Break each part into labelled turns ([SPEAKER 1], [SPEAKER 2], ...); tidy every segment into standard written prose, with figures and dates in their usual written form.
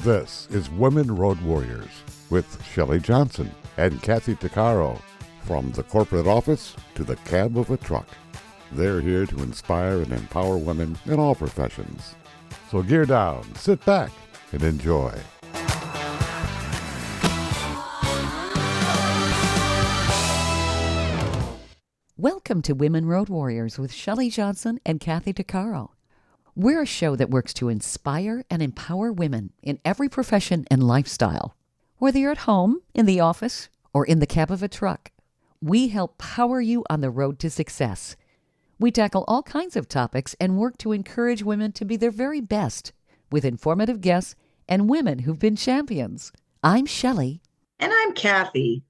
[SPEAKER 1] This is Women Road Warriors with Shelley Johnson and Kathy Tuccaro. From the corporate office to the cab of a truck, they're here to inspire and empower women in all professions. So gear down, sit back, and enjoy.
[SPEAKER 2] Welcome to Women Road Warriors with Shelley Johnson and Kathy Tuccaro. We're a show that works to inspire and empower women in every profession and lifestyle. Whether you're at home, in the office, or in the cab of a truck, we help power you on the road to success. We tackle all kinds of topics and work to encourage women to be their very best with informative guests and women who've been champions. I'm Shelley.
[SPEAKER 3] And I'm Kathy.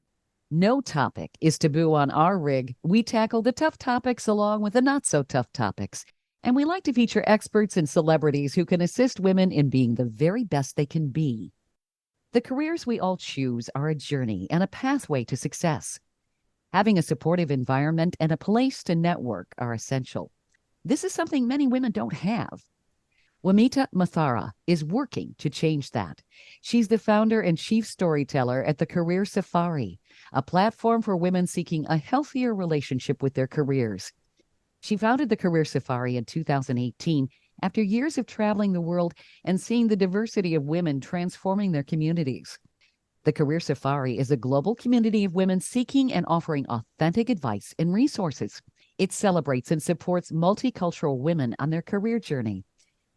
[SPEAKER 2] No topic is taboo on our rig. We tackle the tough topics along with the not-so-tough topics. And we like to feature experts and celebrities who can assist women in being the very best they can be. The careers we all choose are a journey and a pathway to success. Having a supportive environment and a place to network are essential. This is something many women don't have. Wamita Mathara is working to change that. She's the founder and chief storyteller at the Career Safari, a platform for women seeking a healthier relationship with their careers. She founded the Career Safari in 2018 after years of traveling the world and seeing the diversity of women transforming their communities. The Career Safari is a global community of women seeking and offering authentic advice and resources. It celebrates and supports multicultural women on their career journey.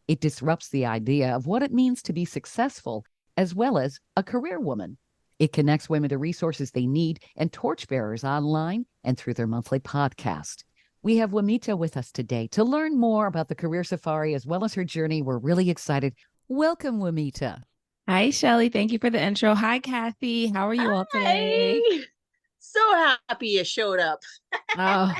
[SPEAKER 2] It disrupts the idea of what it means to be successful as well as a career woman. It connects women to resources they need and torchbearers online and through their monthly podcast. We have Wamita with us today to learn more about the Career Safari as well as her journey. We're really excited. Welcome, Wamita.
[SPEAKER 4] Hi, Shelley. Thank you for the intro. Hi, Kathy. How are you all today?
[SPEAKER 3] So happy you showed up.
[SPEAKER 4] Oh,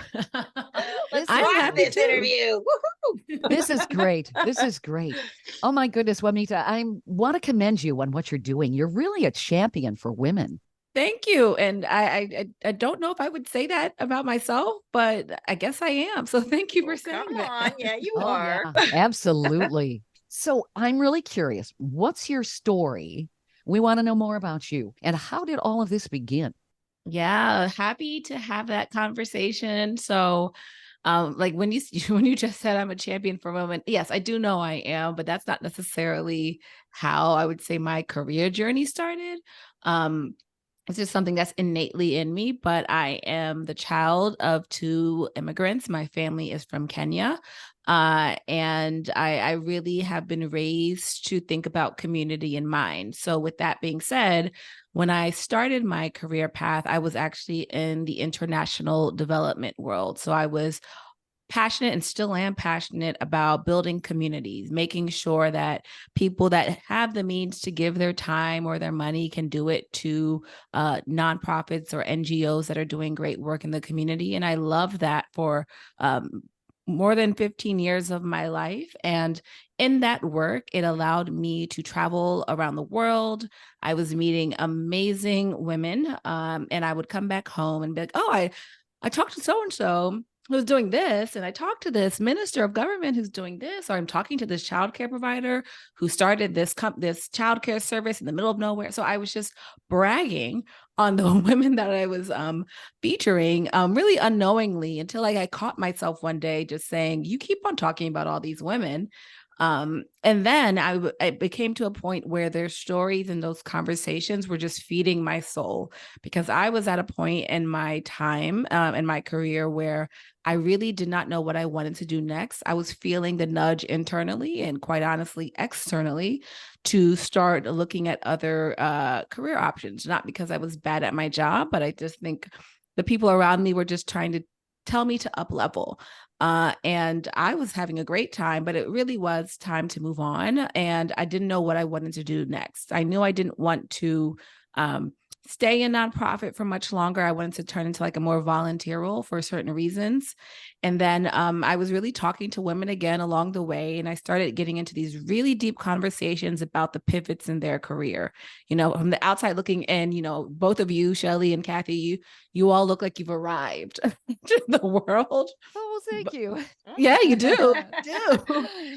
[SPEAKER 3] Let's
[SPEAKER 4] I'm
[SPEAKER 3] rock
[SPEAKER 4] happy
[SPEAKER 3] this
[SPEAKER 4] too.
[SPEAKER 3] interview. Woohoo!
[SPEAKER 2] This is great. This is great. Oh, my goodness, Wamita, I want to commend you on what you're doing. You're really a champion for women.
[SPEAKER 4] Thank you. And I don't know if I would say that about myself, but I guess I am. So thank you for saying
[SPEAKER 3] Come
[SPEAKER 4] that.
[SPEAKER 3] on. Yeah, you
[SPEAKER 2] Oh,
[SPEAKER 3] are.
[SPEAKER 2] yeah, absolutely. So I'm really curious. What's your story? We want to know more about you. And how did all of this begin?
[SPEAKER 4] Yeah, happy to have that conversation. So, like when you just said I'm a champion for women, yes, I do know I am, but that's not necessarily how I would say my career journey started. It's just something that's innately in me, but I am the child of two immigrants. My family is from Kenya. And I really have been raised to think about community in mind. So with that being said, when I started my career path, I was actually in the international development world. So I was passionate and still am passionate about building communities, making sure that people that have the means to give their time or their money can do it to nonprofits or NGOs that are doing great work in the community. And I love that for more than 15 years of my life. And in that work, it allowed me to travel around the world. I was meeting amazing women, and I would come back home and be like, oh, I talked to so-and-so who's doing this, and I talked to this minister of government who's doing this, or I'm talking to this childcare provider who started this childcare service in the middle of nowhere. So I was just bragging on the women that I was featuring, really unknowingly, until I caught myself one day just saying, "You keep on talking about all these women." And then I became to a point where their stories and those conversations were just feeding my soul, because I was at a point in my time, in my career, where I really did not know what I wanted to do next. I was feeling the nudge internally and, quite honestly, externally, to start looking at other career options, not because I was bad at my job, but I just think the people around me were just trying to tell me to up level. And I was having a great time, but it really was time to move on. And I didn't know what I wanted to do next. I knew I didn't want to stay in nonprofit for much longer. I wanted to turn into a more volunteer role for certain reasons. And then I was really talking to women again along the way. And I started getting into these really deep conversations about the pivots in their career. From the outside looking in, both of you, Shelley and Kathy, you all look like you've arrived to the world.
[SPEAKER 2] Oh, well, thank you.
[SPEAKER 4] Yeah, you do.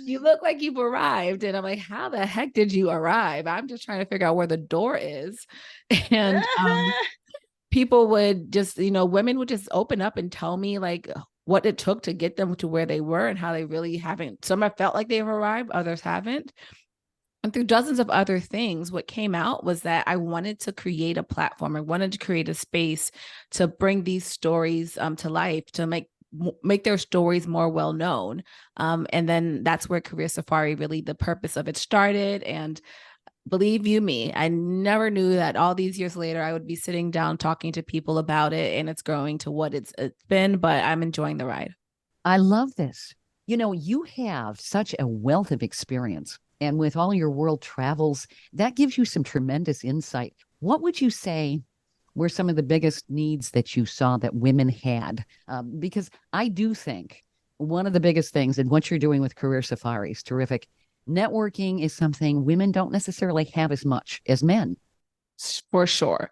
[SPEAKER 4] You look like you've arrived. And I'm like, how the heck did you arrive? I'm just trying to figure out where the door is. And people would just, women would just open up and tell me like what it took to get them to where they were and how they really haven't. Some have felt like they've arrived, others haven't. And through dozens of other things, what came out was that I wanted to create a platform. I wanted to create a space to bring these stories to life, to make their stories more well known. And then that's where Career Safari, really the purpose of it started. And believe you me, I never knew that all these years later, I would be sitting down talking to people about it, and it's growing to what it's been, but I'm enjoying the ride.
[SPEAKER 2] I love this. You have such a wealth of experience, and with all your world travels, that gives you some tremendous insight. What would you say were some of the biggest needs that you saw that women had? Because I do think one of the biggest things, and what you're doing with Career Safari is terrific. Networking is something women don't necessarily have as much as men.
[SPEAKER 4] For sure.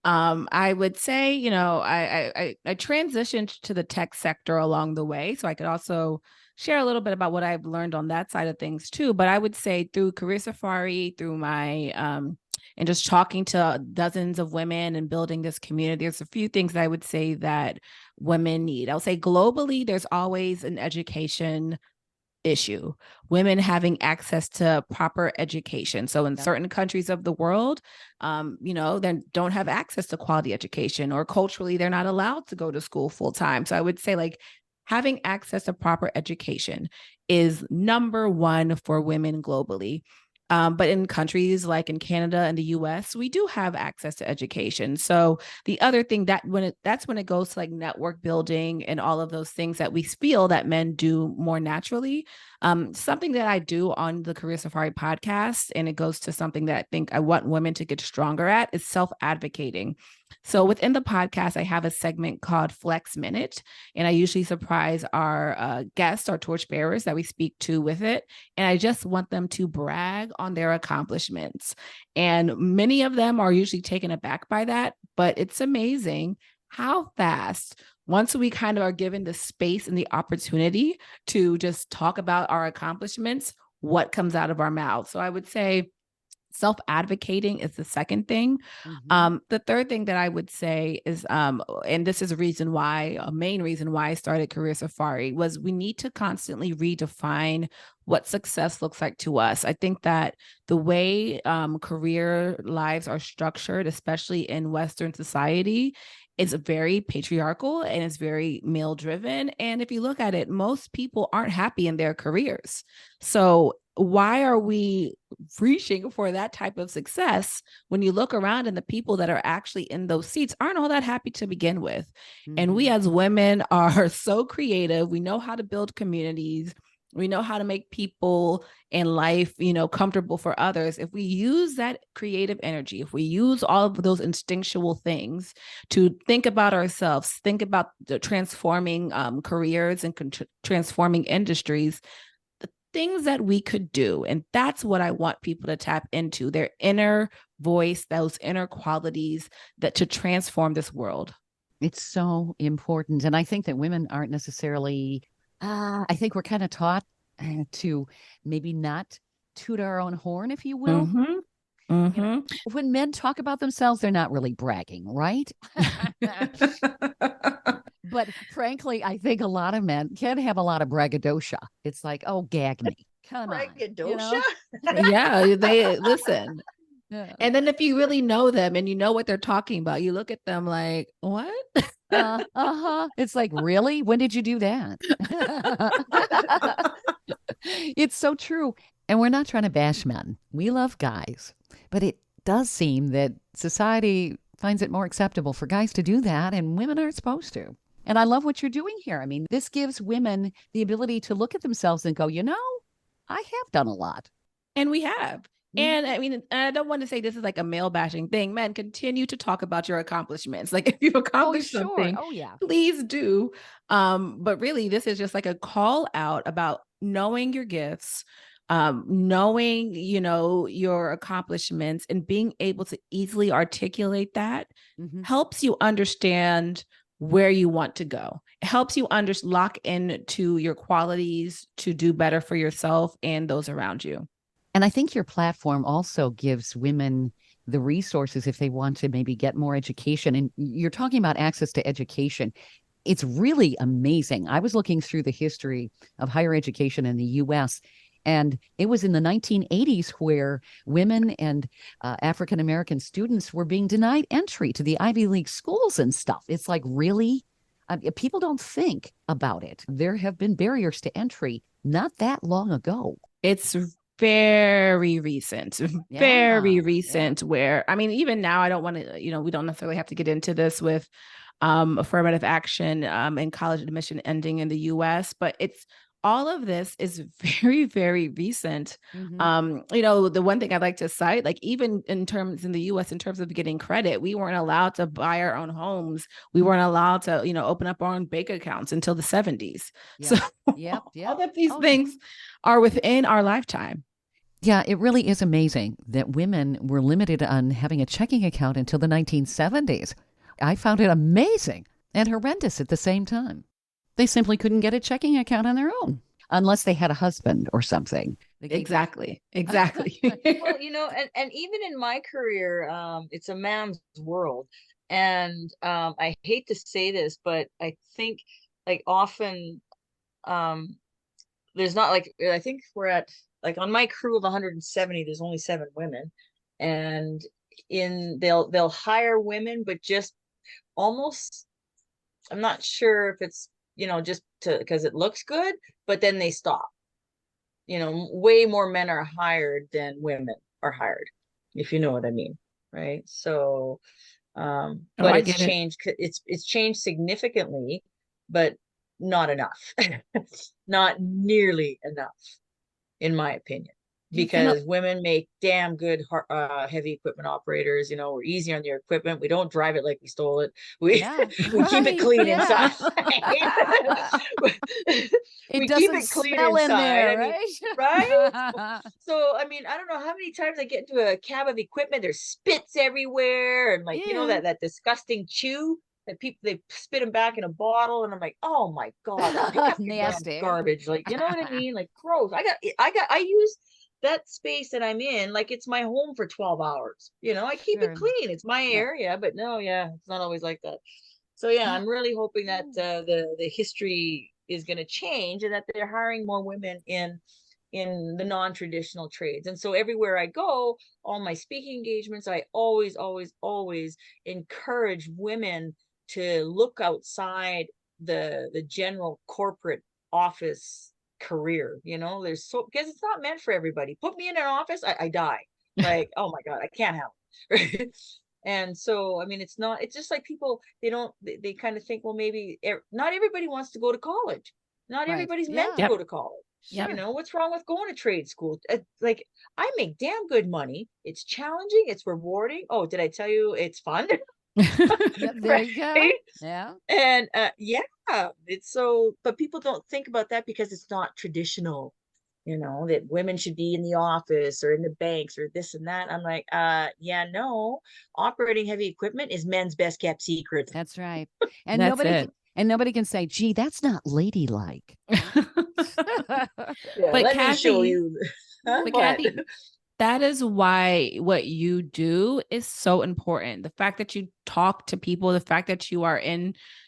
[SPEAKER 4] I would say, I transitioned to the tech sector along the way. So I could also share a little bit about what I've learned on that side of things too. But I would say through Career Safari, through my, and just talking to dozens of women and building this community, there's a few things that I would say that women need. I'll say globally, there's always an education issue, women having access to proper education. So in certain countries of the world, they don't have access to quality education, or culturally, they're not allowed to go to school full time. So I would say like having access to proper education is number one for women globally. But in countries like in Canada and the US, we do have access to education. So the other thing that's when it goes to like network building and all of those things that we feel that men do more naturally. Something that I do on the Career Safari podcast, and it goes to something that I think I want women to get stronger at, is self-advocating. So within the podcast, I have a segment called Flex Minute, and I usually surprise our guests, our torchbearers that we speak to with it. And I just want them to brag on their accomplishments. And many of them are usually taken aback by that, but it's amazing how fast, once we kind of are given the space and the opportunity to just talk about our accomplishments, what comes out of our mouths. So I would say self-advocating is the second thing.
[SPEAKER 2] Mm-hmm.
[SPEAKER 4] The third thing that I would say is, and this is a main reason why I started Career Safari, was we need to constantly redefine what success looks like to us. I think that the way career lives are structured, especially in Western society, is very patriarchal and it's very male driven. And if you look at it, most people aren't happy in their careers. So why are we reaching for that type of success when you look around and the people that are actually in those seats aren't all that happy to begin with? Mm-hmm. And we as women are so creative. We know how to build communities. We know how to make people in life, comfortable for others. If we use that creative energy, if we use all of those instinctual things to think about ourselves, think about the transforming careers and transforming industries, the things that we could do. And that's what I want people to tap into, their inner voice, those inner qualities to transform this world.
[SPEAKER 2] It's so important. And I think that women aren't necessarily... I think we're kind of taught to maybe not toot our own horn, if you will.
[SPEAKER 4] Mm-hmm. Mm-hmm.
[SPEAKER 2] When men talk about themselves, they're not really bragging, right? But frankly, I think a lot of men can have a lot of braggadocio. It's like, oh, gag me. Come on.
[SPEAKER 3] Braggadocio?
[SPEAKER 4] Yeah, they listen. Yeah. And then if you really know them and you know what they're talking about, you look at them like, what?
[SPEAKER 2] It's like, really? When did you do that? It's so true. And we're not trying to bash men. We love guys. But it does seem that society finds it more acceptable for guys to do that, and women aren't supposed to. And I love what you're doing here. I mean, this gives women the ability to look at themselves and go, I have done a lot.
[SPEAKER 4] And we have. And I mean, I don't want to say this is like a male bashing thing. Men, continue to talk about your accomplishments. Like if you've accomplished something,
[SPEAKER 2] Oh, yeah.
[SPEAKER 4] please do. But really, this is just like a call out about knowing your gifts, knowing, you know, your accomplishments and being able to easily articulate that helps you understand where you want to go. It helps you lock into your qualities to do better for yourself and those around you.
[SPEAKER 2] And I think your platform also gives women the resources if they want to maybe get more education. And you're talking about access to education. It's really amazing. I was looking through the history of higher education in the US, and it was in the 1980s where women and African American students were being denied entry to the Ivy League schools and stuff. It's like, really? People don't think about it. There have been barriers to entry not that long ago.
[SPEAKER 4] It's very recent, where, I mean, even now, I don't want to, you know, we don't necessarily have to get into this with affirmative action and college admission ending in the US, but all of this is very, very recent. You know, the one thing I'd like to cite, like even in the US, in terms of getting credit, we weren't allowed to buy our own homes. We weren't allowed to, you know, open up our own bank accounts until the 70s. So all of these things are within our lifetime.
[SPEAKER 2] Yeah, it really is amazing that women were limited on having a checking account until the 1970s. I found it amazing and horrendous at the same time. They simply couldn't get a checking account on their own unless they had a husband or something.
[SPEAKER 4] Exactly.
[SPEAKER 3] Well, you know, and even in my career, it's a man's world. And I hate to say this, but I think like often there's not like, I think we're at like on my crew of 170, there's only 7 women, and they'll hire women, but just almost, I'm not sure if it's, you know, just because it looks good, but then they stop. You know, way more men are hired than women are hired, if you know what I mean, right? So but it's changed. It's changed significantly, but not enough. Not nearly enough, in my opinion, because women make damn good heavy equipment operators. You know, we're easy on their equipment. We don't drive it like we stole it. We keep it clean inside.
[SPEAKER 2] It doesn't smell in there, right?
[SPEAKER 3] Right? So, I mean, I don't know how many times I get into a cab of equipment, there's spits everywhere, and like, you know, that disgusting chew that people, they spit them back in a bottle, and I'm like, oh my God, pick up your damn garbage. Like, you know what I mean? Like, gross. I use that space that I'm in like it's my home for 12 hours. You know, I keep it clean. It's my area, but no, it's not always like that. So I'm really hoping that the history is going to change, and that they're hiring more women in the non-traditional trades. And so everywhere I go, all my speaking engagements, I always encourage women to look outside the general corporate office career. You know, because it's not meant for everybody. Put me in an office, I die. Like, oh my God, I can't help. Right? And so, I mean, it's just like people, they kind of think, well, maybe not everybody wants to go to college. Not everybody's meant to go to college. You know, what's wrong with going to trade school? Like, I make damn good money. It's challenging. It's rewarding. Oh, did I tell you it's fun?
[SPEAKER 2] There you go. Yeah.
[SPEAKER 3] And it's so, but people don't think about that because it's not traditional, you know, that women should be in the office or in the banks or this and that. I'm like, no, operating heavy equipment is men's best kept secret.
[SPEAKER 2] That's right. And nobody can say, gee, that's not ladylike.
[SPEAKER 4] But
[SPEAKER 3] let me show you.
[SPEAKER 4] But Kathy, that is why what you do is so important. The fact that you talk to people, the fact that you are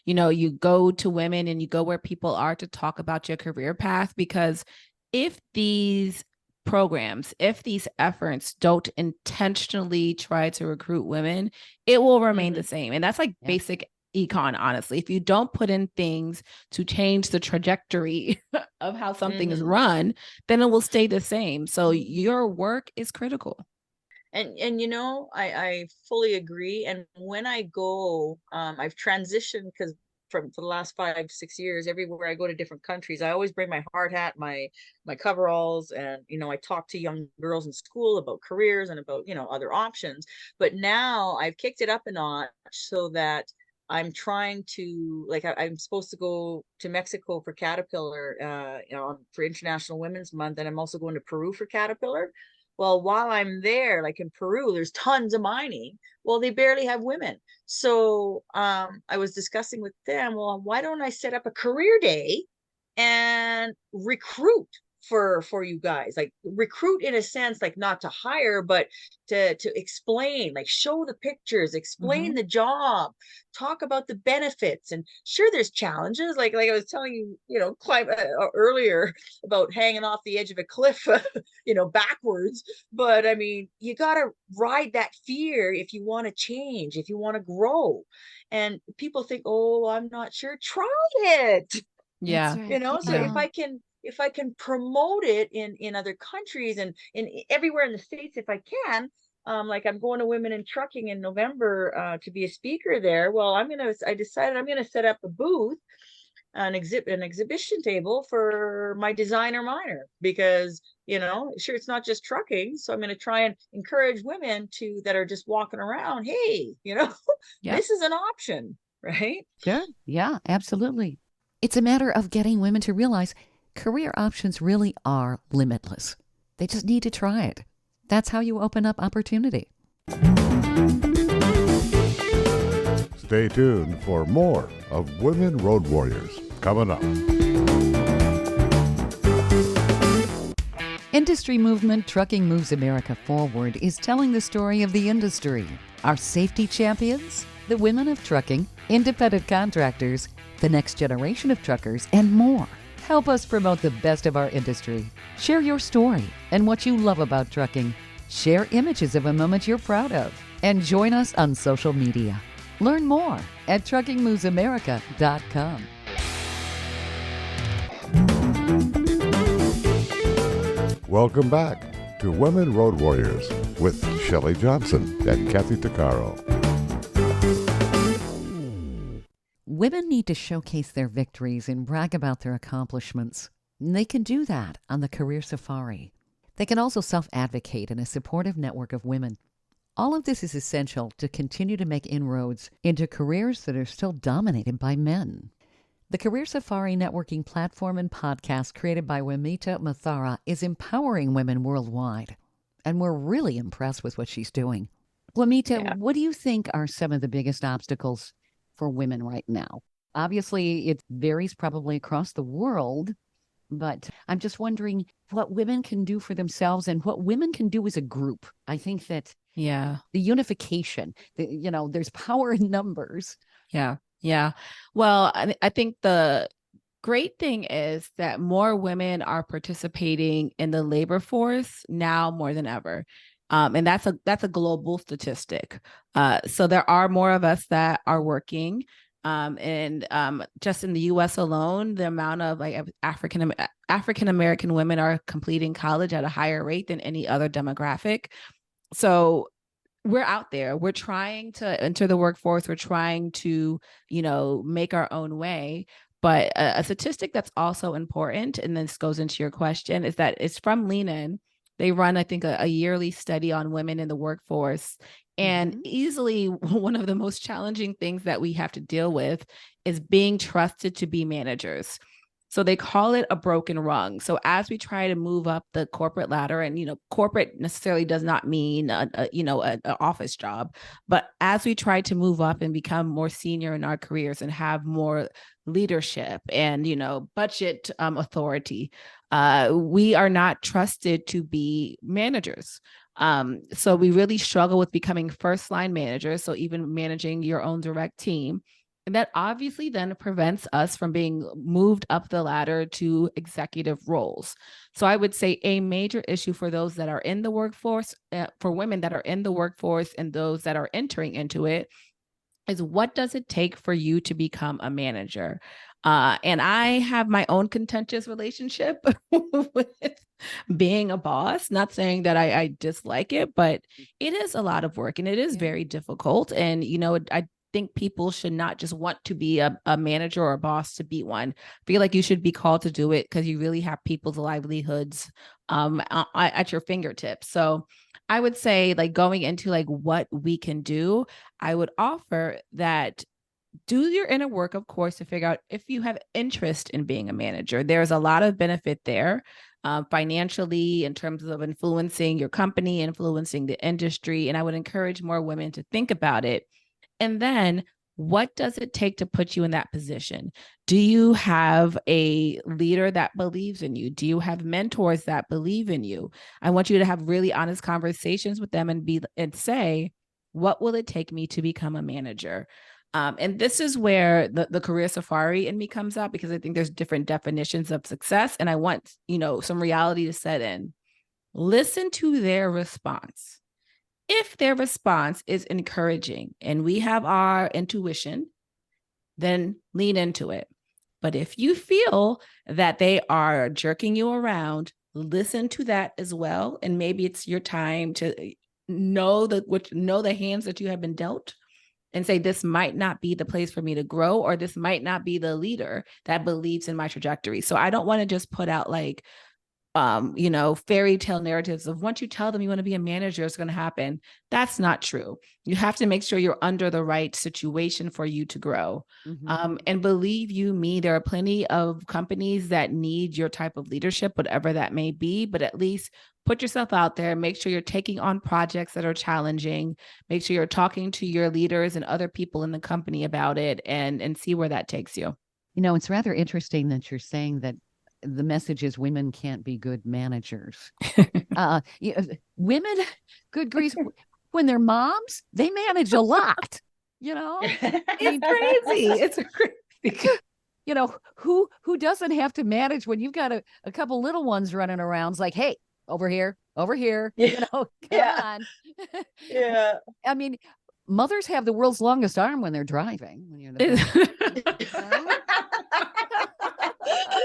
[SPEAKER 4] you go to women and you go where people are to talk about your career path, because if these programs, if these efforts don't intentionally try to recruit women, it will remain the same. And that's like basic econ, honestly. If you don't put in things to change the trajectory of how something is run, then it will stay the same. So your work is critical.
[SPEAKER 3] And you know, I fully agree. And when I go, I've transitioned because for the last 5-6 years, everywhere I go to different countries, I always bring my hard hat, my coveralls, and I talk to young girls in school about careers and about other options. But now I've kicked it up a notch so that I'm trying to, like, I'm supposed to go to Mexico for Caterpillar, for International Women's Month, and I'm also going to Peru for Caterpillar. Well, while I'm there, like in Peru, there's tons of mining. Well, they barely have women. So I was discussing with them, well, why don't I set up a career day and recruit for you guys, like recruit in a sense, like not to hire, but to explain, like show the pictures, explain the job, talk about the benefits. And sure, there's challenges, like I was telling you, earlier about hanging off the edge of a cliff, backwards. But I mean, you got to ride that fear if you want to change, if you want to grow. And people think, oh, I'm not sure. Try it.
[SPEAKER 4] Yeah.
[SPEAKER 3] So if I can promote it in other countries and in everywhere in the States, if I can, like I'm going to Women in Trucking in November to be a speaker there. Well, I decided I'm going to set up a booth, an exhibition table for my designer minor, because sure, it's not just trucking. So I'm going to try and encourage women that are just walking around. Hey, this is an option, right?
[SPEAKER 2] Sure. Yeah, absolutely. It's a matter of getting women to realize career options really are limitless. They just need to try it. That's how you open up opportunity.
[SPEAKER 1] Stay tuned for more of Women Road Warriors coming up.
[SPEAKER 2] Industry movement Trucking Moves America Forward is telling the story of the industry. Our safety champions, the women of trucking, independent contractors, the next generation of truckers, and more. Help us promote the best of our industry. Share your story and what you love about trucking. Share images of a moment you're proud of. And join us on social media. Learn more at truckingmovesamerica.com.
[SPEAKER 1] Welcome back to Women Road Warriors with Shelley Johnson and Kathy Tuccaro.
[SPEAKER 2] Women need to showcase their victories and brag about their accomplishments. They can do that on the Career Safari. They can also self-advocate in a supportive network of women. All of this is essential to continue to make inroads into careers that are still dominated by men. The Career Safari networking platform and podcast created by Wamita Mathara is empowering women worldwide. And we're really impressed with what she's doing. Wamita, what do you think are some of the biggest obstacles for women right now? Obviously, it varies probably across the world, but I'm just wondering what women can do for themselves and what women can do as a group. I think that the unification, there's power in numbers.
[SPEAKER 4] Yeah. Well, I think the great thing is that more women are participating in the labor force now more than ever. And that's a global statistic. So there are more of us that are working. And just in the U.S. alone, the amount of African American women are completing college at a higher rate than any other demographic. So we're out there. We're trying to enter the workforce. We're trying to, make our own way. But a statistic that's also important, and this goes into your question, is that it's from Lean In. They run, I think, a yearly study on women in the workforce. And easily one of the most challenging things that we have to deal with is being trusted to be managers. So they call it a broken rung. So as we try to move up the corporate ladder, and corporate necessarily does not mean an office job, but as we try to move up and become more senior in our careers and have more leadership and budget authority, we are not trusted to be managers. So we really struggle with becoming first line managers. So even managing your own direct team. And that obviously then prevents us from being moved up the ladder to executive roles. So I would say a major issue for those that are in the workforce, for women that are in the workforce and those that are entering into it, is what does it take for you to become a manager? And I have my own contentious relationship with being a boss, not saying that I dislike it, but it is a lot of work and it is very difficult. And, I think people should not just want to be a manager or a boss to be one. I feel like you should be called to do it because you really have people's livelihoods at your fingertips. So I would say, like, going into like what we can do, I would offer that do your inner work, of course, to figure out if you have interest in being a manager. There's a lot of benefit there, financially, in terms of influencing your company, influencing the industry. And I would encourage more women to think about it. And then, what does it take to put you in that position? Do you have a leader that believes in you? Do you have mentors that believe in you? I want you to have really honest conversations with them and say, what will it take me to become a manager? And this is where the career safari in me comes out, because I think there's different definitions of success. And I want, some reality to set in. Listen to their response. If their response is encouraging and we have our intuition, then lean into it. But if you feel that they are jerking you around, listen to that as well. And maybe it's your time to know the hands that you have been dealt, and say, this might not be the place for me to grow, or this might not be the leader that believes in my trajectory. So I don't want to just put out like, fairy tale narratives of once you tell them you want to be a manager, it's going to happen. That's not true. You have to make sure you're under the right situation for you to grow. And believe you me, there are plenty of companies that need your type of leadership, whatever that may be, but at least put yourself out there, make sure you're taking on projects that are challenging, make sure you're talking to your leaders and other people in the company about it, and see where that takes you.
[SPEAKER 2] It's rather interesting that you're saying that the message is women can't be good managers. Women, good grief, when they're moms, they manage a lot.
[SPEAKER 4] It's crazy. It's crazy.
[SPEAKER 2] Who doesn't have to manage when you've got a couple little ones running around? It's like, hey, over here. Come on.
[SPEAKER 3] Yeah.
[SPEAKER 2] I mean, mothers have the world's longest arm when they're driving. When you're the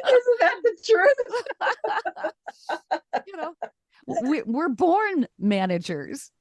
[SPEAKER 3] Isn't that the
[SPEAKER 2] truth? We're born managers.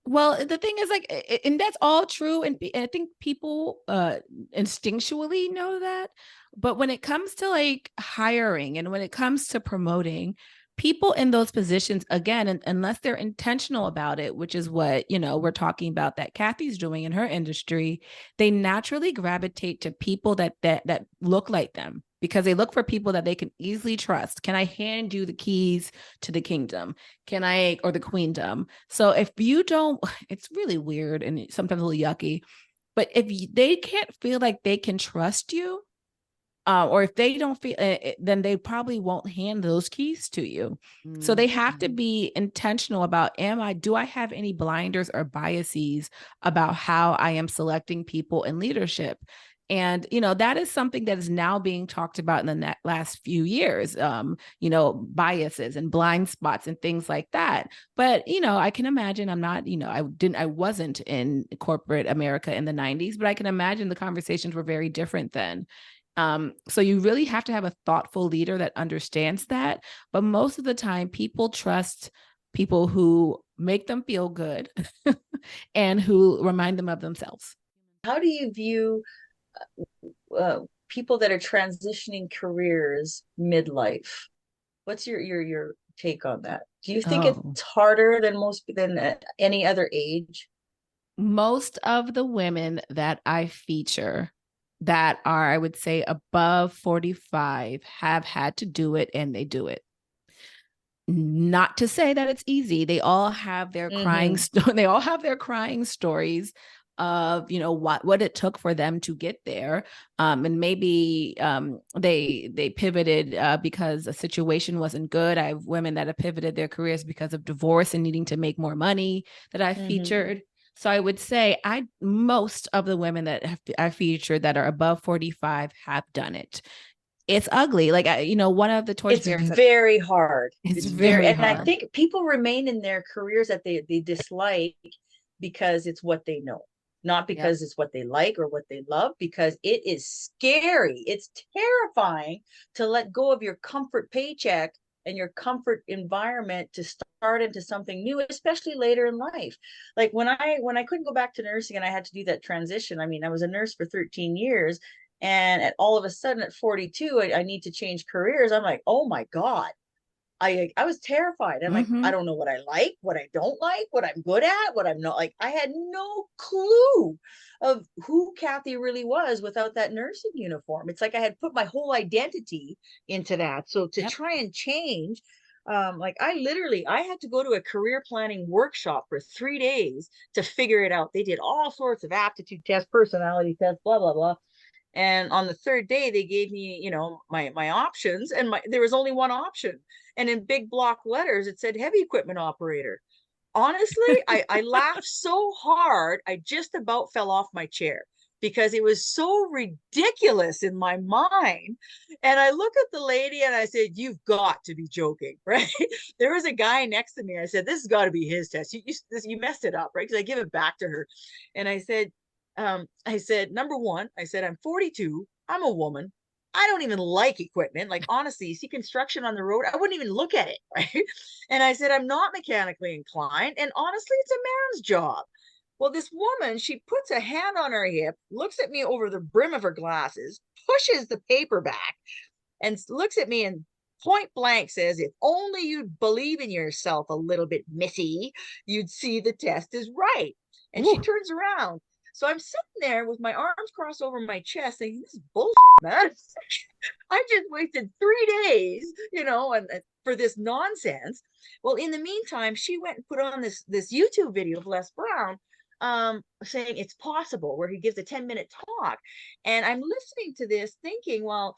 [SPEAKER 4] Well, the thing is, like, and that's all true. And I think people instinctually know that. But when it comes to like hiring and when it comes to promoting, people in those positions, again, unless they're intentional about it, which is what, we're talking about that Kathy's doing in her industry, they naturally gravitate to people that look like them, because they look for people that they can easily trust. Can I hand you the keys to the kingdom? Or the queendom? So if you don't, it's really weird and sometimes a little yucky, but if they can't feel like they can trust you, or if they don't feel then they probably won't hand those keys to you. So they have to be intentional about, do I have any blinders or biases about how I am selecting people in leadership? And, that is something that is now being talked about in the last few years, biases and blind spots and things like that. But, I can imagine, I'm not, I wasn't in corporate America in the 90s, but I can imagine the conversations were very different then. So you really have to have a thoughtful leader that understands that. But most of the time, people trust people who make them feel good and who remind them of themselves.
[SPEAKER 3] How do you view people that are transitioning careers midlife? What's your take on that? Do you think it's harder than any other age?
[SPEAKER 4] Most of the women that I feature that are, I would say, above 45 have had to do it, and they do it. Not to say that it's easy. They all have their crying they all have their crying stories of, what it took for them to get there. And maybe they pivoted because a situation wasn't good. I have women that have pivoted their careers because of divorce and needing to make more money that I featured. So I would say most of the women that I featured that are above 45 have done it. It's ugly. Like, one of the torchbearers.
[SPEAKER 3] It's very hard.
[SPEAKER 4] It's very hard.
[SPEAKER 3] And I think people remain in their careers that they dislike because it's what they know, not because it's what they like or what they love, because it is scary. It's terrifying to let go of your comfort paycheck and your comfort environment to start start into something new, especially later in life. Like when I couldn't go back to nursing and I had to do that transition. I mean, I was a nurse for 13 years, and all of a sudden at 42, I need to change careers. I'm like, oh my God. I was terrified. I'm like, I
[SPEAKER 4] Mhm.
[SPEAKER 3] don't know what I like, what I don't like, what I'm good at, what I'm not. Like, I had no clue of who Kathy really was without that nursing uniform. It's like I had put my whole identity into that. So to
[SPEAKER 4] Yep.
[SPEAKER 3] try and change, like I had to go to a career planning workshop for 3 days to figure it out. They did all sorts of aptitude tests, personality tests, blah blah blah. And on the third day, they gave me, my options, and there was only one option. And in big block letters, it said heavy equipment operator. Honestly, I laughed so hard, I just about fell off my chair because it was so ridiculous in my mind. And I look at the lady and I said, "You've got to be joking," right? There was a guy next to me. I said, "This has got to be his test. You messed it up," right? Because I give it back to her. And I said, number one, I said, I'm 42. I'm a woman. I don't even like equipment. Like, honestly, you see construction on the road, I wouldn't even look at it. Right. And I said, I'm not mechanically inclined. And honestly, it's a man's job. Well, this woman, she puts a hand on her hip, looks at me over the brim of her glasses, pushes the paper back, and looks at me and point blank says, "If only you'd believe in yourself a little bit, missy, you'd see the test is right." And she
[SPEAKER 4] Ooh.
[SPEAKER 3] turns around. So I'm sitting there with my arms crossed over my chest thinking, this is bullshit, man. I just wasted 3 days, and for this nonsense. Well, in the meantime, she went and put on this YouTube video of Les Brown, saying it's possible, where he gives a 10-minute talk. And I'm listening to this thinking, well,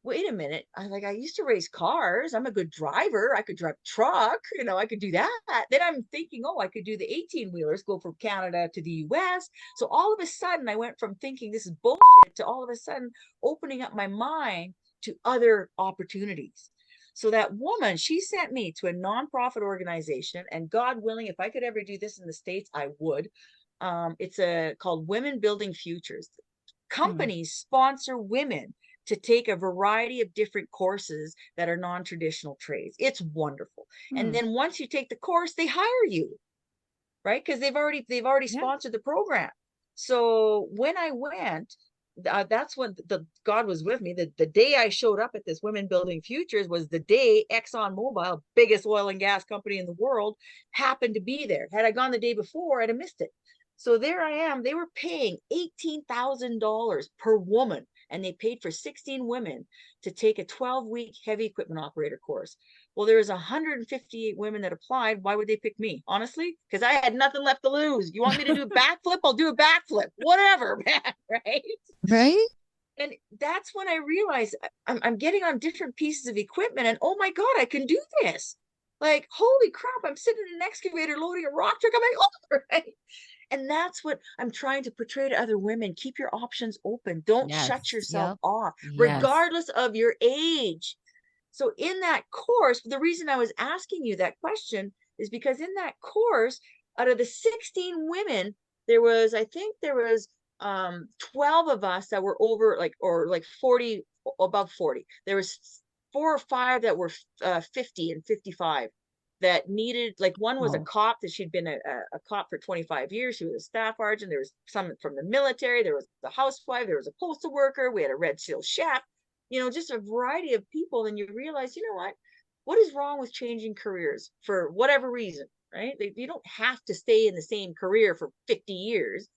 [SPEAKER 3] wait a minute. I used to race cars. I'm a good driver. I could drive a truck, I could do that. Then I'm thinking, oh, I could do the 18 wheelers, go from Canada to the US. So all of a sudden I went from thinking this is bullshit to all of a sudden opening up my mind to other opportunities. So that woman, she sent me to a nonprofit organization, and God willing, if I could ever do this in the States, I would. It's called Women Building Futures. Companies sponsor women to take a variety of different courses that are non-traditional trades. It's wonderful. And then once you take the course, they hire you, right? Because they've already
[SPEAKER 2] Yeah.
[SPEAKER 3] sponsored the program. So when I went, that's when God was with me. The day I showed up at this Women Building Futures was the day ExxonMobil, biggest oil and gas company in the world, happened to be there. Had I gone the day before, I'd have missed it. So there I am. They were paying $18,000 per woman, and they paid for 16 women to take a 12-week heavy equipment operator course. Well, there was 158 women that applied. Why would they pick me? Honestly, because I had nothing left to lose. You want me to do a backflip? I'll do a backflip. Whatever, man. Right?
[SPEAKER 2] Right?
[SPEAKER 3] And that's when I realized I'm getting on different pieces of equipment, and oh my God, I can do this. Like, holy crap, I'm sitting in an excavator loading a rock truck. I'm like, oh, right. And that's what I'm trying to portray to other women. Keep your options open. Don't shut yourself
[SPEAKER 2] Yep.
[SPEAKER 3] off,
[SPEAKER 2] Yes.
[SPEAKER 3] regardless of your age. So in that course, the reason I was asking you that question is because in that course, out of the 16 women, I think there was 12 of us that were over like 40, above 40. There was 4 or 5 that were 50 and 55 that needed, like, one was a cop, that she'd been a cop for 25 years. She was a staff sergeant. There was some from the military. There was the housewife. There was a postal worker. We had a Red Seal chef, just a variety of people. Then you realize, what is wrong with changing careers for whatever reason, right? You don't have to stay in the same career for 50 years.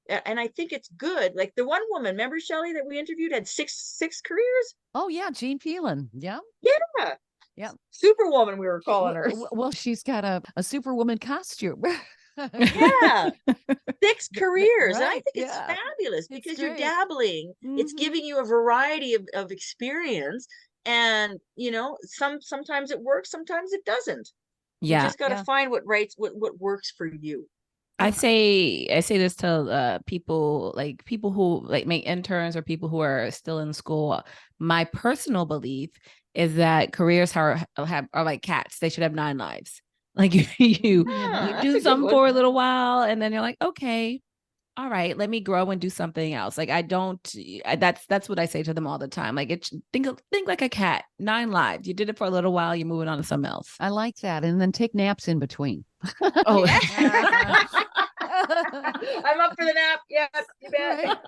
[SPEAKER 3] And I think it's good. Like the one woman, remember Shelley, that we interviewed, had six careers?
[SPEAKER 2] Oh, yeah. Jean Phelan. Yeah.
[SPEAKER 3] Yeah.
[SPEAKER 2] Yeah.
[SPEAKER 3] Superwoman, we were calling her.
[SPEAKER 2] Well, she's got a superwoman costume.
[SPEAKER 3] Yeah. 6 careers. And I
[SPEAKER 2] Right,
[SPEAKER 3] think it's
[SPEAKER 2] yeah.
[SPEAKER 3] fabulous
[SPEAKER 2] It's
[SPEAKER 3] because you're
[SPEAKER 2] great.
[SPEAKER 3] dabbling. It's
[SPEAKER 2] Mhm.
[SPEAKER 3] giving you a variety of experience. And, sometimes it works, sometimes it doesn't. You
[SPEAKER 4] Yeah.
[SPEAKER 3] just got to
[SPEAKER 2] Yeah.
[SPEAKER 3] find what works for you.
[SPEAKER 4] I say this to people who like make interns or people who are still in school. My personal belief is that careers are like cats. They should have 9 lives. Like you
[SPEAKER 3] Ah, that's
[SPEAKER 4] do
[SPEAKER 3] a good
[SPEAKER 4] something
[SPEAKER 3] one.
[SPEAKER 4] for a little while and then you're like, okay, all right, let me grow and do something else. Like that's what I say to them all the time. Like think like a cat, 9 lives. You did it for a little while, you're moving on to something else.
[SPEAKER 2] I like that. And then take naps in between.
[SPEAKER 4] Oh,
[SPEAKER 3] I'm up for the nap. Yeah, you bet.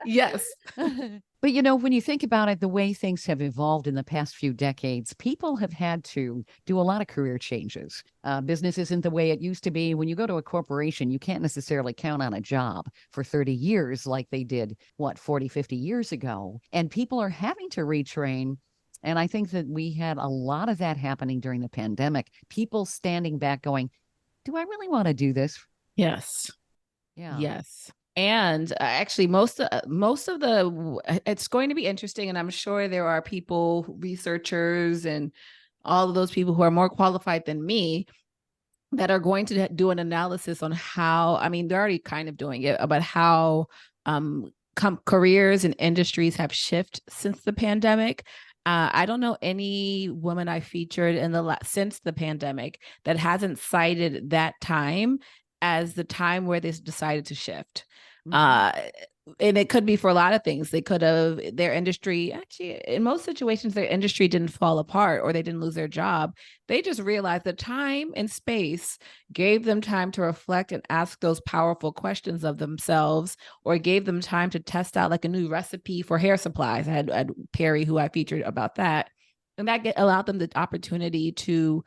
[SPEAKER 4] yes.
[SPEAKER 2] But when you think about it, the way things have evolved in the past few decades, people have had to do a lot of career changes. Business isn't the way it used to be. When you go to a corporation, you can't necessarily count on a job for 30 years like they did, 40, 50 years ago. And people are having to retrain. And I think that we had a lot of that happening during the pandemic. People standing back going, do I really want to do this?
[SPEAKER 4] Yes.
[SPEAKER 2] Yeah.
[SPEAKER 4] Yes. And actually, most of it's going to be interesting. And I'm sure there are people, researchers, and all of those people who are more qualified than me that are going to do an analysis on how, I mean, they're already kind of doing it, about how careers and industries have shifted since the pandemic. I don't know any woman I featured since the pandemic that hasn't cited that time as the time where they decided to shift. And it could be for a lot of things. They could have, their industry, actually, in most situations, their industry didn't fall apart or they didn't lose their job. They just realized the time and space gave them time to reflect and ask those powerful questions of themselves, or gave them time to test out like a new recipe for hair supplies. I had Perry, who I featured about that. And that allowed them the opportunity to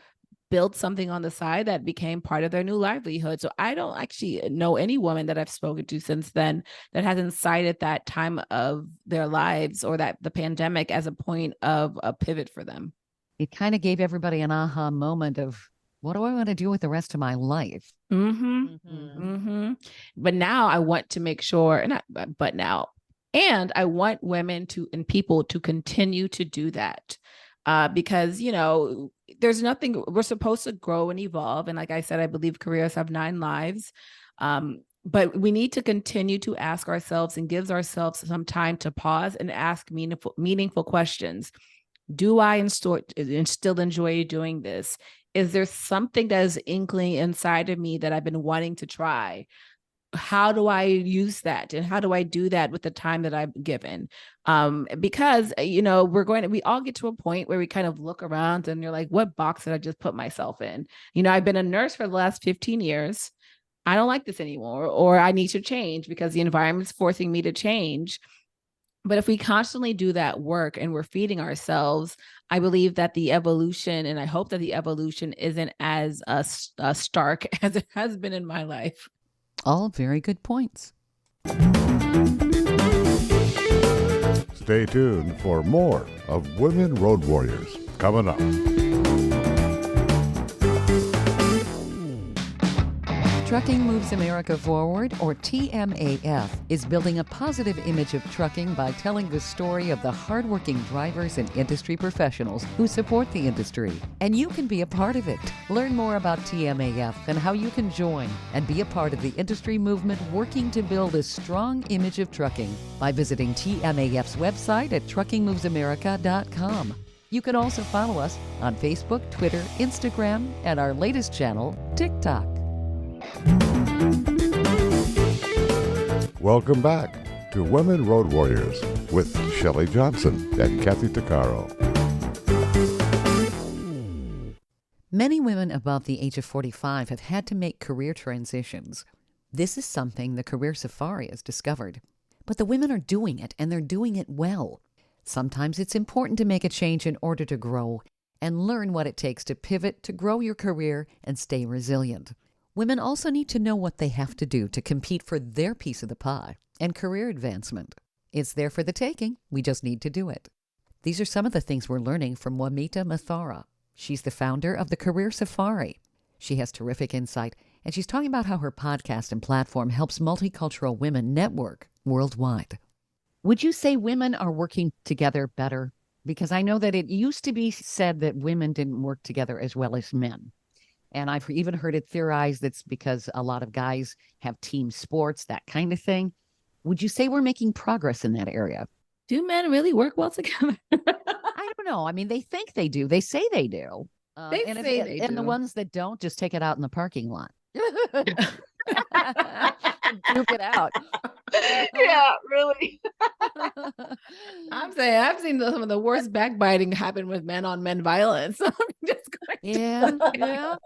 [SPEAKER 4] build something on the side that became part of their new livelihood. So I don't actually know any woman that I've spoken to since then that hasn't cited that time of their lives or that the pandemic as a point of a pivot for them.
[SPEAKER 2] It kind of gave everybody an aha moment of, what do I want to do with the rest of my life?
[SPEAKER 4] But now I want to make sure, and I want women and people to continue to do that. Because, there's nothing, we're supposed to grow and evolve. And like I said, I believe careers have 9 lives. But we need to continue to ask ourselves and give ourselves some time to pause and ask meaningful questions. Do I still enjoy doing this? Is there something that is inkling inside of me that I've been wanting to try? How do I use that? And how do I do that with the time that I've given? Because, we all get to a point where we kind of look around and you're like, what box did I just put myself in? I've been a nurse for the last 15 years. I don't like this anymore, or I need to change because the environment's forcing me to change. But if we constantly do that work and we're feeding ourselves, I believe that the evolution, and I hope that the evolution isn't as stark as it has been in my life.
[SPEAKER 2] All very good points.
[SPEAKER 1] Stay tuned for more of Women Road Warriors coming up.
[SPEAKER 2] Trucking Moves America Forward, or TMAF, is building a positive image of trucking by telling the story of the hardworking drivers and industry professionals who support the industry. And you can be a part of it. Learn more about TMAF and how you can join and be a part of the industry movement working to build a strong image of trucking by visiting TMAF's website at truckingmovesamerica.com. You can also follow us on Facebook, Twitter, Instagram, and our latest channel, TikTok.
[SPEAKER 1] Welcome back to Women Road Warriors with Shelley Johnson and Kathy Tuccaro.
[SPEAKER 2] Many women above the age of 45 have had to make career transitions. This is something the Career Safari has discovered. But the women are doing it, and they're doing it well. Sometimes it's important to make a change in order to grow and learn what it takes to pivot, to grow your career, and stay resilient. Women also need to know what they have to do to compete for their piece of the pie and career advancement. It's there for the taking. We just need to do it. These are some of the things we're learning from Wamita Mathara. She's the founder of the Career Safari. She has terrific insight, and she's talking about how her podcast and platform helps multicultural women network worldwide. Would you say women are working together better? Because I know that it used to be said that women didn't work together as well as men. And I've even heard it theorized that's because a lot of guys have team sports, that kind of thing. Would you say we're making progress in that area?
[SPEAKER 4] Do men really work well together?
[SPEAKER 2] I don't know. I mean, they think they do. They say they do.
[SPEAKER 4] They say they do.
[SPEAKER 2] And the ones that don't just take it out in the parking lot. Duke it out.
[SPEAKER 3] Yeah, really.
[SPEAKER 4] I'm saying I've seen some of the worst backbiting happen with men on men violence. I'm just going
[SPEAKER 2] Yeah, yeah.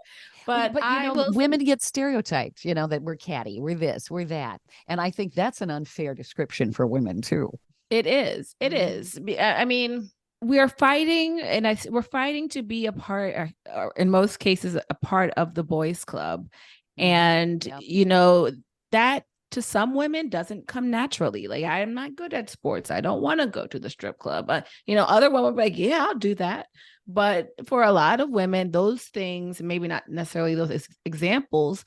[SPEAKER 4] but
[SPEAKER 2] you
[SPEAKER 4] I
[SPEAKER 2] know,
[SPEAKER 4] will
[SPEAKER 2] women get stereotyped, you know, that we're catty, we're this, we're that. And I think that's an unfair description for women too.
[SPEAKER 4] It is. It
[SPEAKER 2] Mhm.
[SPEAKER 4] is. I mean, we are fighting, and we're fighting to be a part, or in most cases, a part of the boys' club, and
[SPEAKER 2] Yep.
[SPEAKER 4] you know that to some women doesn't come naturally. Like, I am not good at sports. I don't want to go to the strip club. But you know, other women will be like, yeah, I'll do that. But for a lot of women, those things, maybe not necessarily those examples,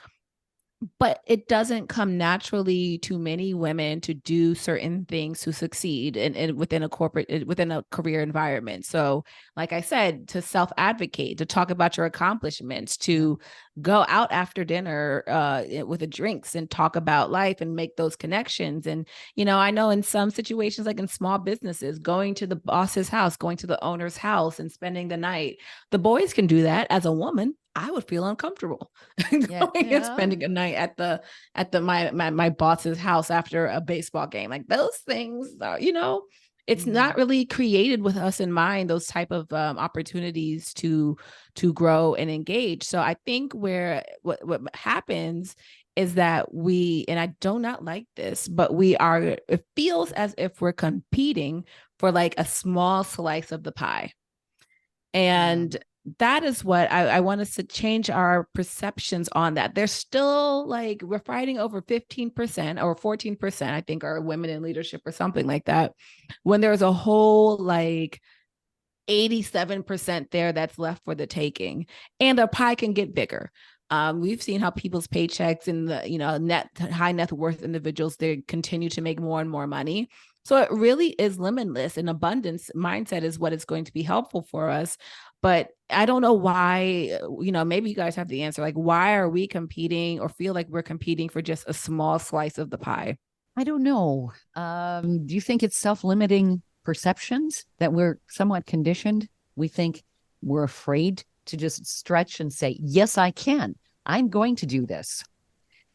[SPEAKER 4] but it doesn't come naturally to many women to do certain things to succeed in within a corporate, within a career environment. So like I said, to self-advocate, to talk about your accomplishments, to go out after dinner with the drinks and talk about life and make those connections. And you know, I know in some situations, like in small businesses, going to the boss's house, going to the owner's house and spending the night, the boys can do that. As a woman, I would feel uncomfortable going and spending a night at my boss's house after a baseball game. Like, those things are, you know, it's not really created with us in mind, those type of opportunities to grow and engage. So I think what happens is that we, and I do not like this, but it feels as if we're competing for like a small slice of the pie. And that is what I want us to change our perceptions on that. There's still, like, we're fighting over 15% or 14%, I think, are women in leadership or something like that, when there's a whole like 87% there that's left for the taking, and the pie can get bigger. We've seen how people's paychecks and the, you know, high net worth individuals, they continue to make more and more money. So it really is limitless, and abundance mindset is what is going to be helpful for us. But I don't know why, you know, maybe you guys have the answer. Like, why are we competing or feel like we're competing for just a small slice of the pie?
[SPEAKER 2] I don't know. Do you think it's self-limiting perceptions that we're somewhat conditioned? We think we're afraid to just stretch and say, yes, I can. I'm going to do this.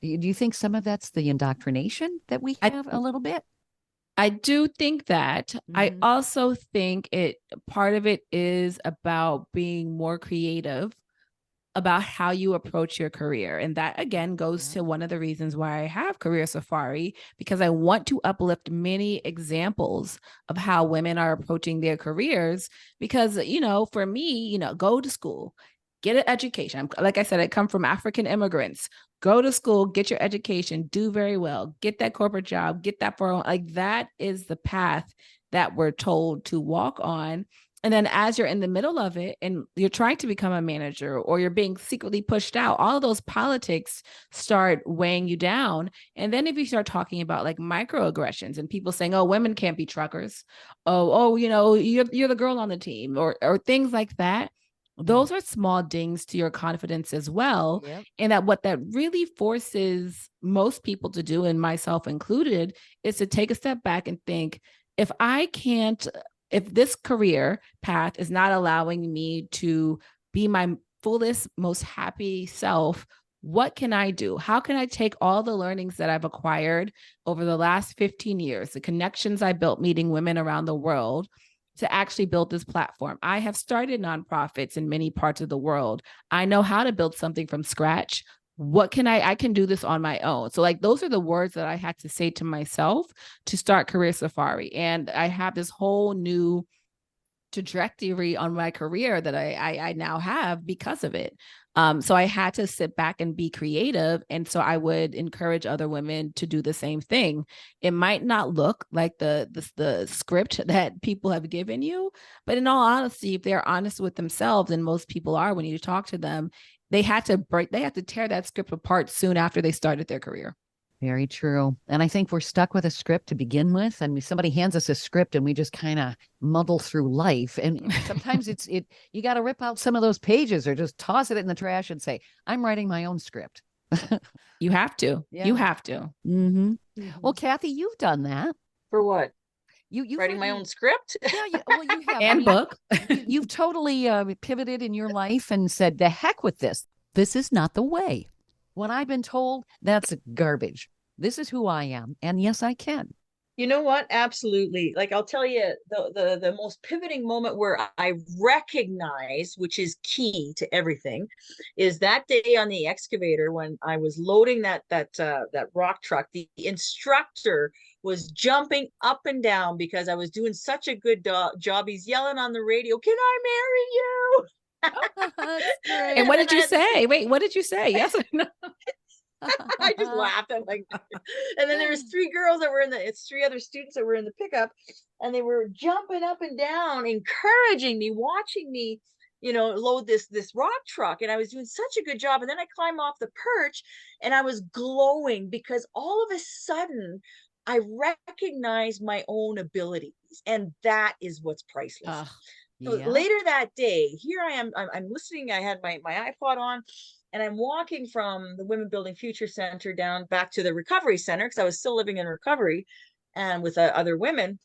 [SPEAKER 2] Do you think some of that's the indoctrination that we have a little bit?
[SPEAKER 4] I do think that. I
[SPEAKER 2] Mhm.
[SPEAKER 4] also think part of it is about being more creative about how you approach your career. And that again goes to one of the reasons why I have Career Safari, because I want to uplift many examples of how women are approaching their careers. Because, you know, for me, you know, go to school, get an education. Like I said, I come from African immigrants. Go to school, get your education, do very well, get that corporate job, get that 401. Like, that is the path that we're told to walk on. And then as you're in the middle of it and you're trying to become a manager, or you're being secretly pushed out, all of those politics start weighing you down. And then if you start talking about like microaggressions and people saying, oh, women can't be truckers. Oh, you know, you're the girl on the team, or things like that. Those are small dings to your confidence as well.
[SPEAKER 2] Yep.
[SPEAKER 4] And that really forces most people to do, and myself included, is to take a step back and think, if this career path is not allowing me to be my fullest, most happy self, what can I do? How can I take all the learnings that I've acquired over the last 15 years, the connections I built meeting women around the world, to actually build this platform? I have started nonprofits in many parts of the world. I know how to build something from scratch. What can I can do this on my own. So like, those are the words that I had to say to myself to start Career Safari. And I have this whole new trajectory on my career that I now have because of it. So I had to sit back and be creative. And so I would encourage other women to do the same thing. It might not look like the script that people have given you, but in all honesty, if they're honest with themselves, and most people are when you talk to them, they had to tear that script apart soon after they started their career.
[SPEAKER 2] Very true. And I think we're stuck with a script to begin with. And somebody hands us a script and we just kind of muddle through life. And sometimes you got to rip out some of those pages or just toss it in the trash and say, I'm writing my own script.
[SPEAKER 4] You have to.
[SPEAKER 2] Yeah.
[SPEAKER 4] You have to.
[SPEAKER 2] Mm-hmm. Well, Kathy, you've done that.
[SPEAKER 3] For what?
[SPEAKER 2] You
[SPEAKER 3] Writing my own script?
[SPEAKER 2] Yeah, well, you have.
[SPEAKER 4] And book.
[SPEAKER 2] You've totally pivoted in your life and said, the heck with this. This is not the way. When I've been told that's garbage. This is who I am. And yes, I can.
[SPEAKER 3] You know what? Absolutely. Like I'll tell you, the most pivoting moment where I recognize, which is key to everything, is that day on the excavator when I was loading that rock truck. The instructor was jumping up and down because I was doing such a good job. He's yelling on the radio, "Can I marry you?"
[SPEAKER 2] That's great.
[SPEAKER 4] And what
[SPEAKER 3] then
[SPEAKER 4] did
[SPEAKER 3] I
[SPEAKER 4] you
[SPEAKER 3] had to
[SPEAKER 4] say? Wait, what did you say? Yes or no?
[SPEAKER 3] I just laughed. I'm like, and then there was three girls that were it's three other students that were in the pickup, and they were jumping up and down, encouraging me, watching me, load this rock truck. And I was doing such a good job. And then I climbed off the perch and I was glowing because all of a sudden I recognized my own abilities. And that is what's priceless. So
[SPEAKER 2] Yeah.
[SPEAKER 3] later that day, here I am, I'm listening. I had my iPod on, and I'm walking from the Women Building Future Center down back to the recovery center because I was still living in recovery and with other women.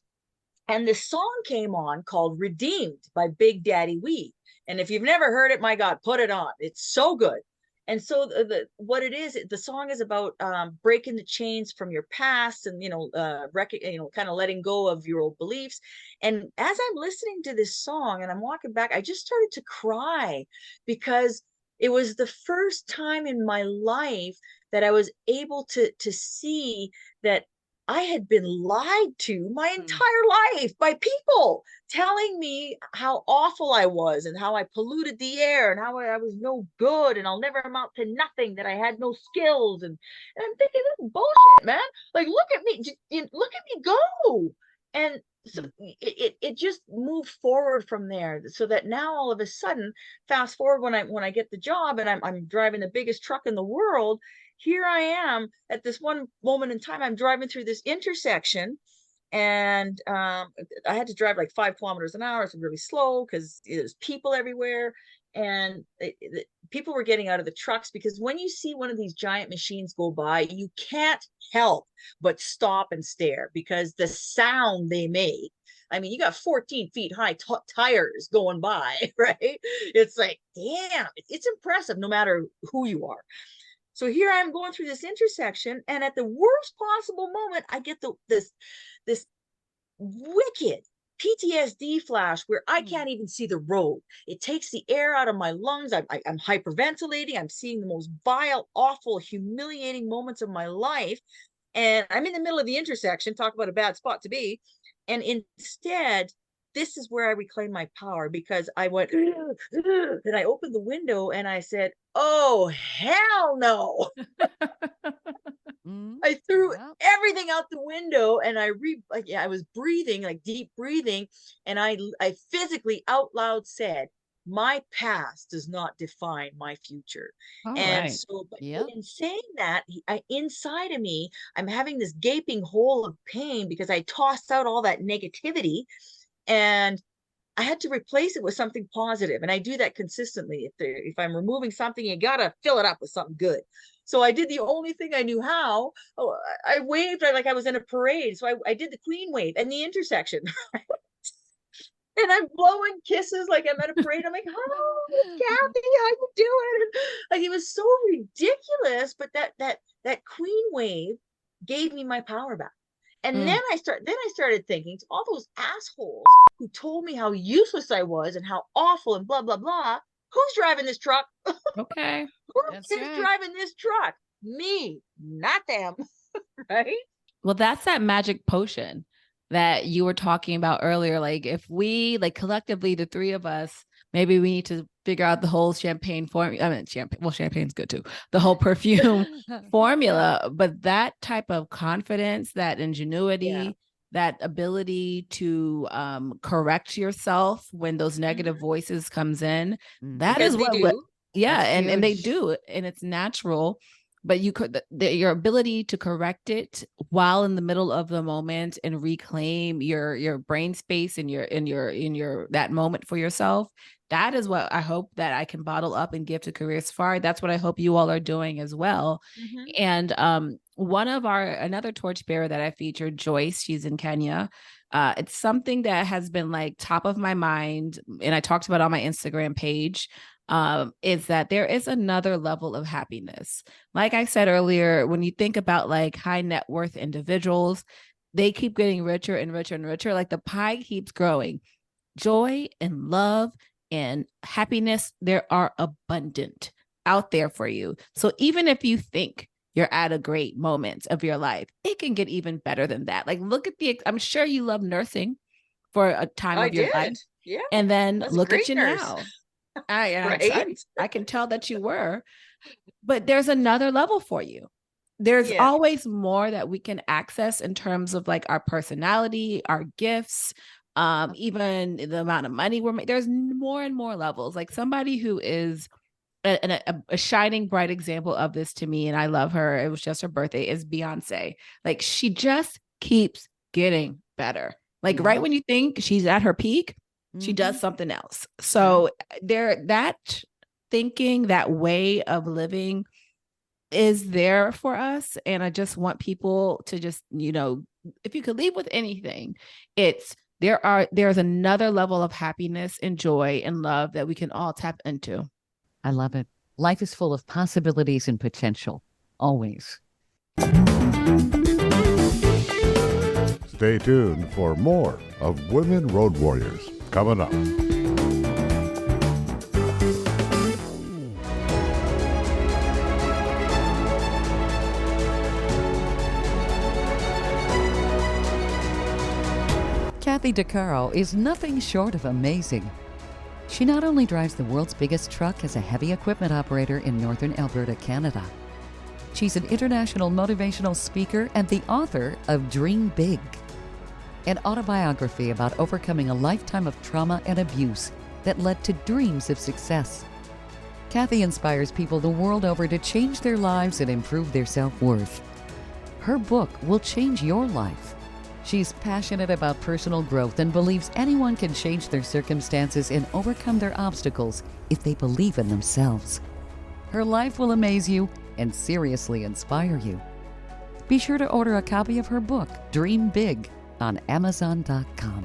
[SPEAKER 3] And this song came on called Redeemed by Big Daddy Weed. And if you've never heard it, my God, put it on. It's so good. And so what it is, the song is about breaking the chains from your past and, kind of letting go of your old beliefs. And as I'm listening to this song and I'm walking back, I just started to cry because it was the first time in my life that I was able to see that I had been lied to my entire life by people telling me how awful I was and how I polluted the air and how I was no good and I'll never amount to nothing, that I had no skills. And I'm thinking, this is bullshit, man. Like, look at me go. And so it just moved forward from there, so that now all of a sudden, fast forward when I get the job and I'm driving the biggest truck in the world. Here I am at this one moment in time. I'm driving through this intersection, and I had to drive like 5 kilometers an hour. It's really slow because there's people everywhere, and people were getting out of the trucks because when you see one of these giant machines go by, you can't help but stop and stare because the sound they make. I mean, you got 14 feet high tires going by, right? It's like, damn, it's impressive no matter who you are. So here I am going through this intersection, and at the worst possible moment, I get this wicked PTSD flash where I can't even see the road. It takes the air out of my lungs. I'm hyperventilating. I'm seeing the most vile, awful, humiliating moments of my life. And I'm in the middle of the intersection. Talk about a bad spot to be. And instead, this is where I reclaimed my power because I went, then I opened the window and I said, "Oh, hell no." I threw everything out the window and I was breathing, like deep breathing. And I physically out loud said, "My past does not define my future." So in saying that, inside of me, I'm having this gaping hole of pain because I tossed out all that negativity. And I had to replace it with something positive. And I do that consistently. If I'm removing something, you got to fill it up with something good. So I did the only thing I knew how. I waved like I was in a parade. So I did the queen wave and the intersection. And I'm blowing kisses like I'm at a parade. I'm like, "Oh, Kathy, how you doing?" And like, it was so ridiculous. But that queen wave gave me my power back. And then I started thinking to all those assholes who told me how useless I was and how awful and blah, blah, blah. Who's driving this truck?
[SPEAKER 4] Okay.
[SPEAKER 3] Who's driving this truck? Me, not them. Right?
[SPEAKER 4] Well, that's that magic potion that you were talking about earlier. Like if we, like collectively, the three of us, maybe we need to figure out the whole champagne formula. I mean, champagne's good too. The whole perfume formula, but that type of confidence, that ingenuity, that ability to correct yourself when those negative voices comes in, that is what, and they do, and it's natural. But you could, your ability to correct it while in the middle of the moment and reclaim your brain space and your that moment for yourself. That is what I hope that I can bottle up and give to Career Safari. That's what I hope you all are doing as well. And another torchbearer that I featured, Joyce, she's in Kenya. It's something that has been like top of my mind, and I talked about it on my Instagram page. is that there is another level of happiness. Like I said earlier, when you think about like high net worth individuals, they keep getting richer and richer and richer. Like the pie keeps growing. Joy and love and happiness, there are abundant out there for you. So even if you think you're at a great moment of your life, it can get even better than that. Like look at I'm sure you love nursing for a time of your life.
[SPEAKER 3] Yeah.
[SPEAKER 4] And then
[SPEAKER 3] That's a
[SPEAKER 4] look at
[SPEAKER 3] great
[SPEAKER 4] you
[SPEAKER 3] nurse.
[SPEAKER 4] now.
[SPEAKER 3] Right?
[SPEAKER 4] I can tell that you were, but there's another level for you. There's
[SPEAKER 3] Yeah.
[SPEAKER 4] always more that we can access in terms of like our personality, our gifts, even the amount of money we're making. There's more and more levels. Like somebody who is a shining bright example of this to me, and I love her. It was just her birthday, is Beyonce. Like she just keeps getting better. Like right when you think she's at her peak, she does something else. So that thinking, that way of living is there for us. And I just want people to just, if you could leave with anything, it's there's another level of happiness and joy and love that we can all tap into.
[SPEAKER 2] I love it. Life is full of possibilities and potential, always.
[SPEAKER 1] Stay tuned for more of Women Road Warriors coming up.
[SPEAKER 2] Kathy Tuccaro is nothing short of amazing. She not only drives the world's biggest truck as a heavy equipment operator in northern Alberta, Canada. She's an international motivational speaker and the author of Dream Big, an autobiography about overcoming a lifetime of trauma and abuse that led to dreams of success. Kathy inspires people the world over to change their lives and improve their self-worth. Her book will change your life. She's passionate about personal growth and believes anyone can change their circumstances and overcome their obstacles if they believe in themselves. Her life will amaze you and seriously inspire you. Be sure to order a copy of her book, Dream Big, on Amazon.com.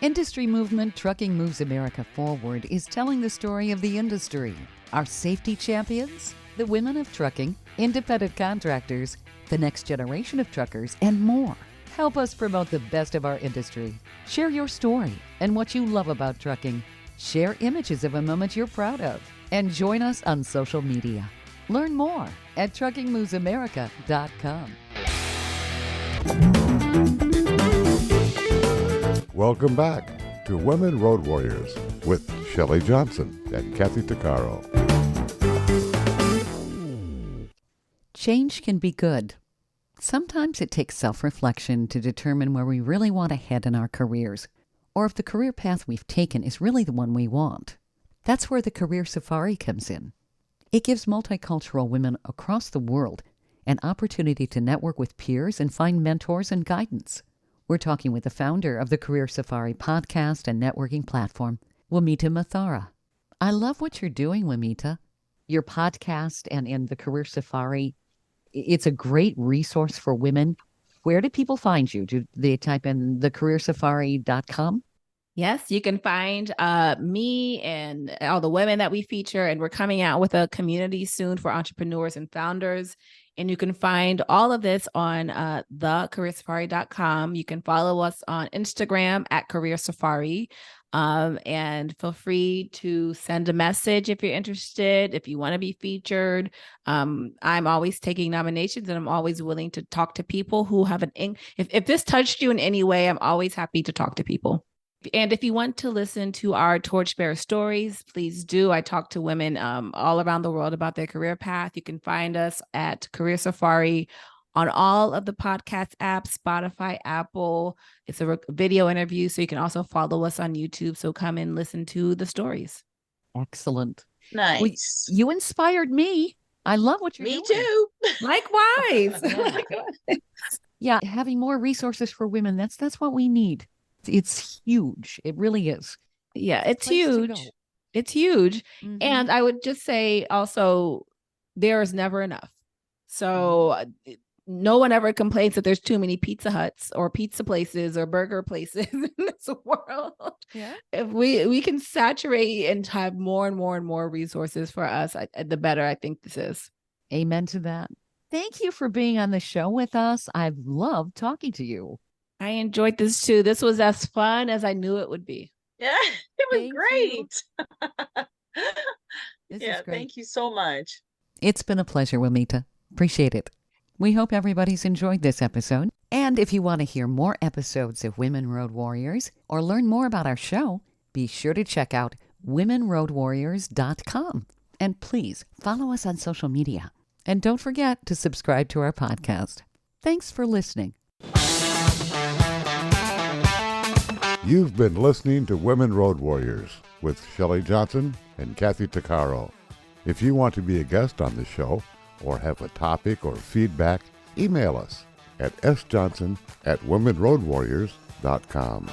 [SPEAKER 2] Industry movement Trucking Moves America Forward is telling the story of the industry, our safety champions, the women of trucking, independent contractors, the next generation of truckers, and more. Help us promote the best of our industry. Share your story and what you love about trucking. Share images of a moment you're proud of. And join us on social media. Learn more at truckingmovesamerica.com.
[SPEAKER 1] Welcome back to Women Road Warriors with Shelley Johnson and Kathy Tuccaro.
[SPEAKER 2] Change can be good. Sometimes it takes self-reflection to determine where we really want to head in our careers, or if the career path we've taken is really the one we want. That's where the Career Safari comes in. It gives multicultural women across the world an opportunity to network with peers and find mentors and guidance. We're talking with the founder of the Career Safari podcast and networking platform, Wamita Mathara. I love what you're doing, Wamita. Your podcast and in the Career Safari, it's a great resource for women. Where do people find you? Do they type in thecareersafari.com?
[SPEAKER 4] Yes, you can find me and all the women that we feature, and we're coming out with a community soon for entrepreneurs and founders. And you can find all of this on thecareersafari.com. You can follow us on Instagram at Career Safari. And feel free to send a message if you're interested, if you want to be featured. I'm always taking nominations, and I'm always willing to talk to people who have if this touched you in any way, I'm always happy to talk to people. And if you want to listen to our Torchbearer stories, please do. I talk to women all around the world about their career path. You can find us at Career Safari on all of the podcast apps, Spotify, Apple. It's a video interview, so you can also follow us on YouTube. So come and listen to the stories.
[SPEAKER 2] Excellent.
[SPEAKER 3] Nice.
[SPEAKER 2] Well, you inspired me. I love what you're doing.
[SPEAKER 3] Me too.
[SPEAKER 4] Likewise.
[SPEAKER 2] Yeah, having more resources for women, that's what we need. It's huge. It really is.
[SPEAKER 4] Yeah, it's
[SPEAKER 2] Place to
[SPEAKER 4] huge.
[SPEAKER 2] go.
[SPEAKER 4] It's huge.
[SPEAKER 2] Mhm.
[SPEAKER 4] And I would just say also, there is never enough. So no one ever complains that there's too many Pizza Huts or pizza places or burger places in this world.
[SPEAKER 2] Yeah.
[SPEAKER 4] If we can saturate and have more and more and more resources for us, the better I think this is.
[SPEAKER 2] Amen to that. Thank you for being on the show with us. I've loved talking to you.
[SPEAKER 4] I enjoyed this too. This was as fun as I knew it would be.
[SPEAKER 3] Yeah, it was
[SPEAKER 2] Thank
[SPEAKER 3] great.
[SPEAKER 2] This
[SPEAKER 3] Yeah,
[SPEAKER 2] is great.
[SPEAKER 3] thank you so much.
[SPEAKER 2] It's been a pleasure, Wilmita. Appreciate it. We hope everybody's enjoyed this episode. And if you want to hear more episodes of Women Road Warriors or learn more about our show, be sure to check out womenroadwarriors.com. And please follow us on social media. And don't forget to subscribe to our podcast. Thanks for listening.
[SPEAKER 1] You've been listening to Women Road Warriors with Shelley Johnson and Kathy Tuccaro. If you want to be a guest on the show or have a topic or feedback, email us at sjohnson@womenroadwarriors.com.